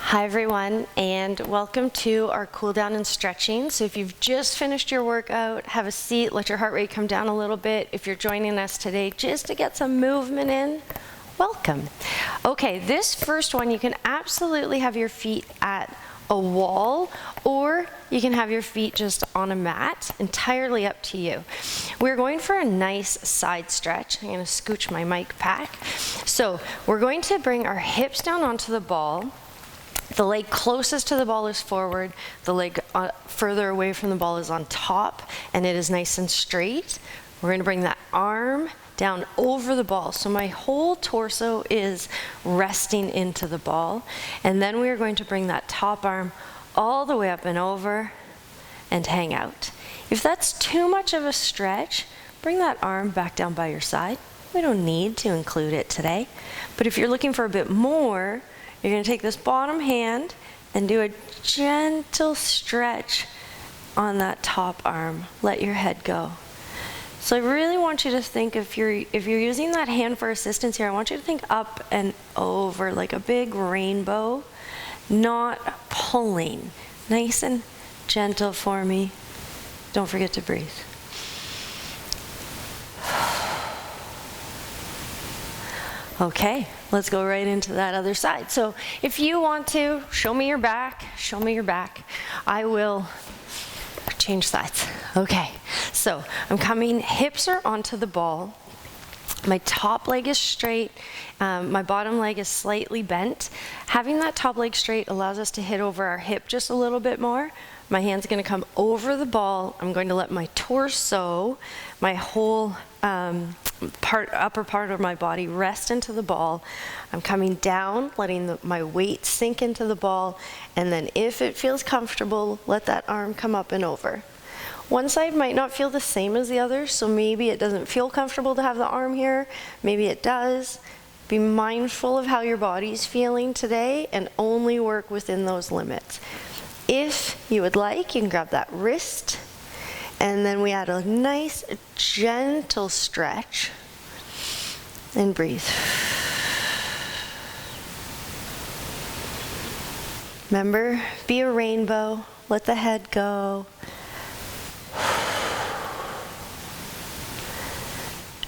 Hi everyone, and welcome to our cool down and stretching. So if you've just finished your workout, have a seat, let your heart rate come down a little bit. If you're joining us today just to get some movement in, welcome. Okay, this first one, you can absolutely have your feet at a wall, or you can have your feet just on a mat, entirely up to you. We're going for a nice side stretch. I'm going to scooch my mic back. So we're going to bring our hips down onto the ball. The leg closest to the ball is forward, the leg further away from the ball is on top, and it is nice and straight. We're going to bring that arm down over the ball, so my whole torso is resting into the ball, and then we are going to bring that top arm all the way up and over and hang out. If that's too much of a stretch, bring that arm back down by your side. We don't need to include it today, but if you're looking for a bit more, you're going to take this bottom hand and do a gentle stretch on that top arm. Let your head go. So I really want you to think, if you're using that hand for assistance here, I want you to think up and over like a big rainbow, not pulling. Nice and gentle for me. Don't forget to breathe. Okay, let's go right into that other side. So if you want to, show me your back, show me your back. I will change sides. Okay, so I'm coming, hips are onto the ball. My top leg is straight, my bottom leg is slightly bent. Having that top leg straight allows us to hit over our hip just a little bit more. My hand's going to come over the ball. I'm going to let my torso, my whole upper part of my body rest into the ball. I'm coming down, letting my weight sink into the ball, and then if it feels comfortable, let that arm come up and over. One side might not feel the same as the other, so maybe it doesn't feel comfortable to have the arm here. Maybe it does. Be mindful of how your body's feeling today and only work within those limits. If you would like, you can grab that wrist, and then we add a nice, gentle stretch, and breathe. Remember, be a rainbow, let the head go.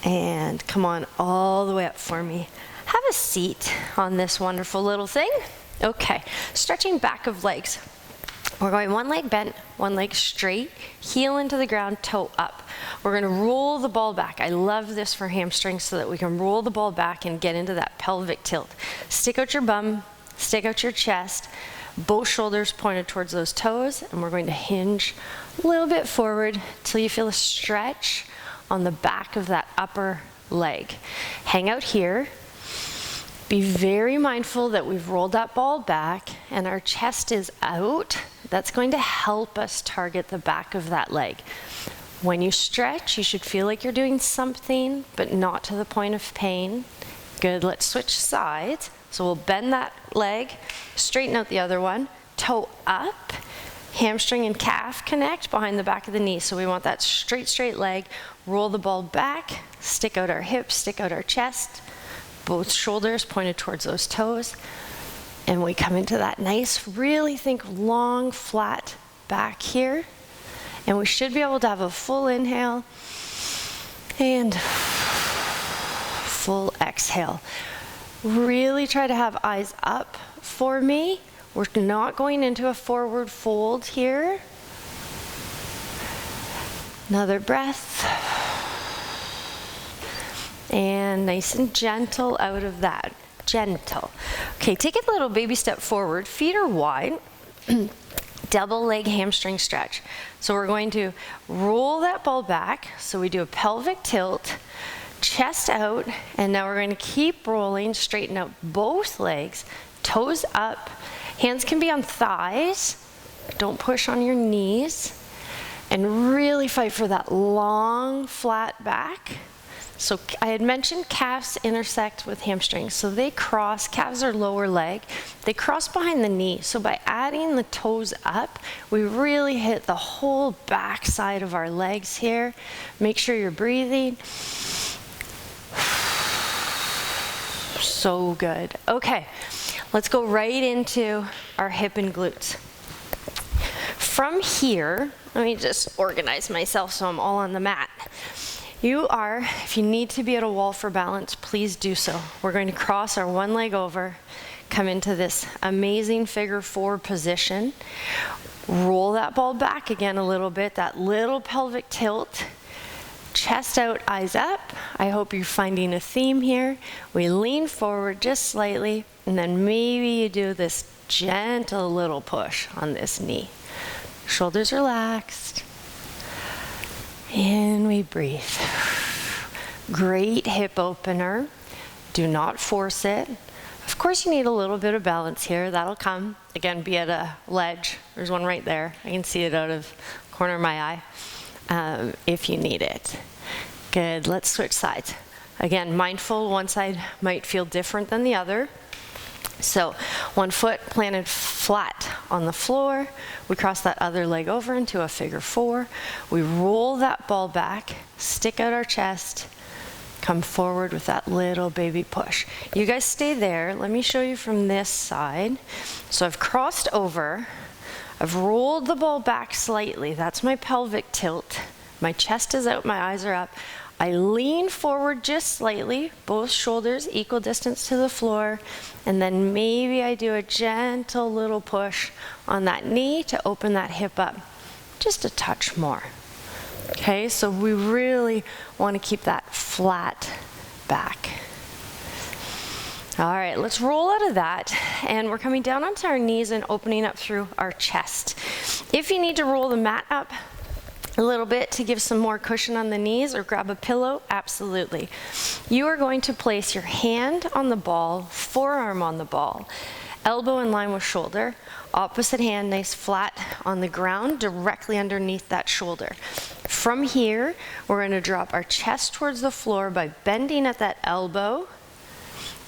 And come on all the way up for me. Have a seat on this wonderful little thing. Okay, stretching back of legs. We're going one leg bent, one leg straight, heel into the ground, toe up. We're going to roll the ball back. I love this for hamstrings so that we can roll the ball back and get into that pelvic tilt. Stick out your bum, stick out your chest, both shoulders pointed towards those toes, and we're going to hinge a little bit forward till you feel a stretch on the back of that upper leg. Hang out here. Be very mindful that we've rolled that ball back and our chest is out. That's going to help us target the back of that leg. When you stretch, you should feel like you're doing something, but not to the point of pain. Good, let's switch sides. So we'll bend that leg, straighten out the other one, toe up, hamstring and calf connect behind the back of the knee. So we want that straight leg, roll the ball back, stick out our hips, stick out our chest, both shoulders pointed towards those toes. And we come into that nice, really think long, flat back here. And we should be able to have a full inhale and full exhale. Really try to have eyes up for me. We're not going into a forward fold here. Another breath. And nice and gentle out of that. Gentle. Okay, take a little baby step forward. Feet are wide. Double leg hamstring stretch. So we're going to roll that ball back. So we do a pelvic tilt, chest out, and now we're going to keep rolling, straighten out both legs, toes up. Hands can be on thighs. Don't push on your knees. And really fight for that long, flat back. So I had mentioned calves intersect with hamstrings. So they cross, calves are lower leg, they cross behind the knee. So by adding the toes up, we really hit the whole back side of our legs here. Make sure you're breathing. So good. Okay, let's go right into our hip and glutes. From here, let me just organize myself so I'm all on the mat. You are, if you need to be at a wall for balance, please do so. We're going to cross our one leg over, come into this amazing figure 4 position. Roll that ball back again a little bit, that little pelvic tilt. Chest out, eyes up. I hope you're finding a theme here. We lean forward just slightly, and then maybe you do this gentle little push on this knee. Shoulders relaxed. And we breathe. Great hip opener. Do not force it. Of course you need a little bit of balance here. That'll come. Again, be at a ledge. There's one right there. I can see it out of the corner of my eye if you need it. Good. Let's switch sides. Again, mindful. One side might feel different than the other. So one foot planted flat on the floor. We cross that other leg over into a figure 4. We roll that ball back, stick out our chest, come forward with that little baby push. You guys stay there. Let me show you from this side. So I've crossed over. I've rolled the ball back slightly. That's my pelvic tilt. My chest is out, my eyes are up. I lean forward just slightly, both shoulders equal distance to the floor, and then maybe I do a gentle little push on that knee to open that hip up just a touch more. Okay, so we really want to keep that flat back. All right, let's roll out of that, and we're coming down onto our knees and opening up through our chest. If you need to roll the mat up a little bit to give some more cushion on the knees or grab a pillow, absolutely. You are going to place your hand on the ball, forearm on the ball, elbow in line with shoulder, opposite hand nice flat on the ground directly underneath that shoulder. From here, we're going to drop our chest towards the floor by bending at that elbow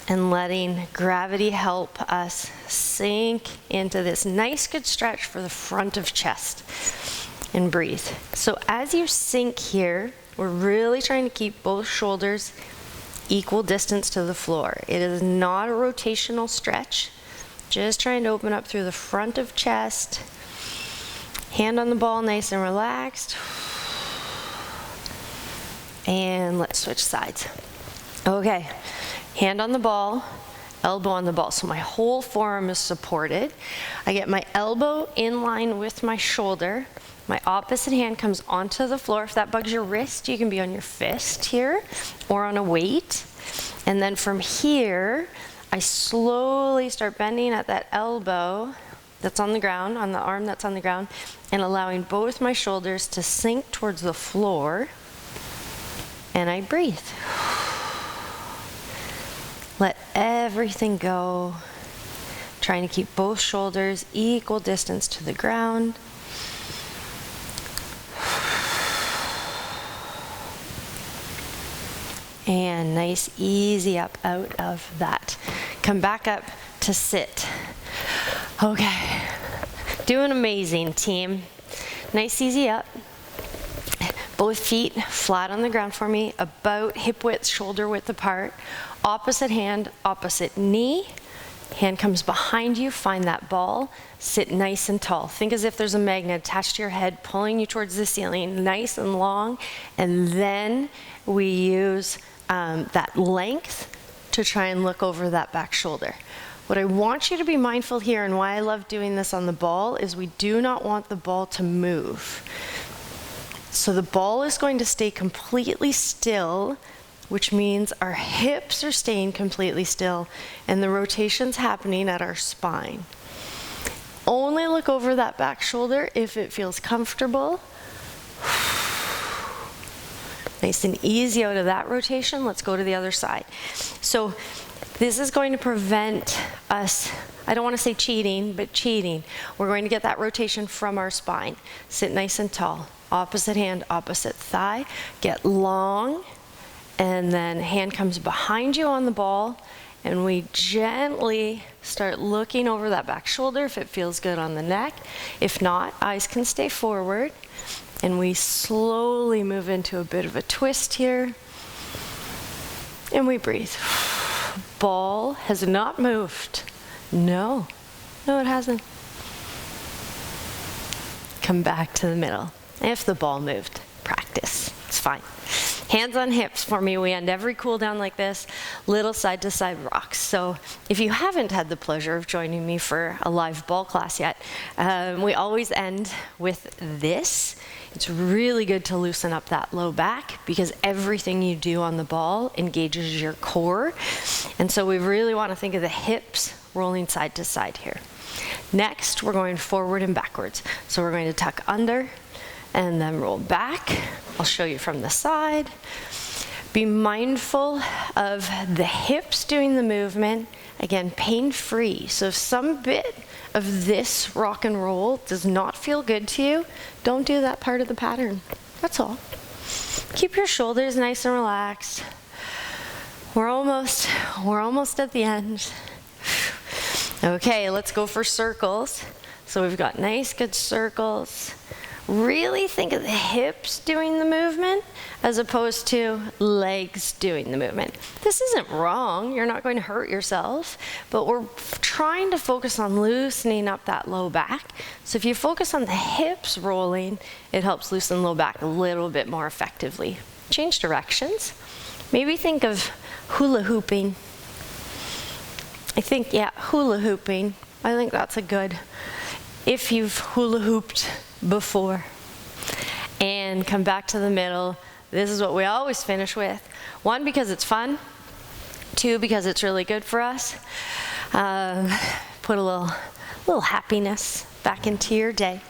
and letting gravity help us sink into this nice good stretch for the front of chest. And breathe. So as you sink here, we're really trying to keep both shoulders equal distance to the floor. It is not a rotational stretch. Just trying to open up through the front of chest. Hand on the ball, nice and relaxed. And let's switch sides. Okay, hand on the ball, elbow on the ball. So my whole forearm is supported. I get my elbow in line with my shoulder. My opposite hand comes onto the floor. If that bugs your wrist, you can be on your fist here or on a weight. And then from here, I slowly start bending at that elbow that's on the ground, on the arm that's on the ground, and allowing both my shoulders to sink towards the floor. And I breathe. Let everything go. Trying to keep both shoulders equal distance to the ground. And nice, easy up out of that. Come back up to sit. Okay, doing amazing, team. Nice, easy up. Both feet flat on the ground for me, about hip width, shoulder width apart. Opposite hand, opposite knee. Hand comes behind you, find that ball. Sit nice and tall. Think as if there's a magnet attached to your head, pulling you towards the ceiling, nice and long. And then we use that length to try and look over that back shoulder. What I want you to be mindful here, and why I love doing this on the ball, is we do not want the ball to move. So the ball is going to stay completely still, which means our hips are staying completely still and the rotation's happening at our spine. Only look over that back shoulder if it feels comfortable. Nice and easy out of that rotation. Let's go to the other side. So this is going to prevent us, I don't want to say cheating, but cheating. We're going to get that rotation from our spine. Sit nice and tall. Opposite hand, opposite thigh. Get long, and then hand comes behind you on the ball, and we gently start looking over that back shoulder if it feels good on the neck. If not, eyes can stay forward. And we slowly move into a bit of a twist here. And we breathe. Ball has not moved. No, it hasn't. Come back to the middle. If the ball moved, practice, it's fine. Hands on hips for me. We end every cool down like this, little side to side rocks. So if you haven't had the pleasure of joining me for a live ball class yet, we always end with this. It's really good to loosen up that low back because everything you do on the ball engages your core. And so we really want to think of the hips rolling side to side here. Next, we're going forward and backwards. So we're going to tuck under and then roll back. I'll show you from the side. Be mindful of the hips doing the movement. Again, pain-free. So if some bit of this rock and roll does not feel good to you, don't do that part of the pattern. That's all. Keep your shoulders nice and relaxed. We're almost at the end. Okay, let's go for circles. So we've got nice, good circles. Really think of the hips doing the movement as opposed to legs doing the movement. This isn't wrong, you're not going to hurt yourself, but we're trying to focus on loosening up that low back. So if you focus on the hips rolling, it helps loosen low back a little bit more effectively. Change directions. Maybe think of hula hooping. Hula hooping. I think that's a good, if you've hula hooped before. And come back to the middle. This is what we always finish with. 1, because it's fun. 2, because it's really good for us. Put a little happiness back into your day.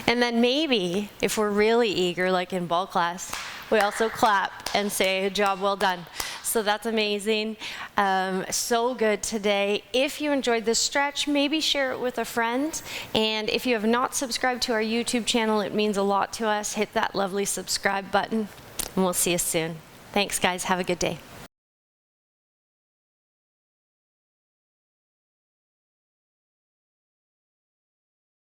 And then maybe, if we're really eager, like in ball class, we also clap and say, job well done. So that's amazing. So good today. If you enjoyed this stretch, maybe share it with a friend. And if you have not subscribed to our YouTube channel, it means a lot to us. Hit that lovely subscribe button, and we'll see you soon. Thanks, guys. Have a good day.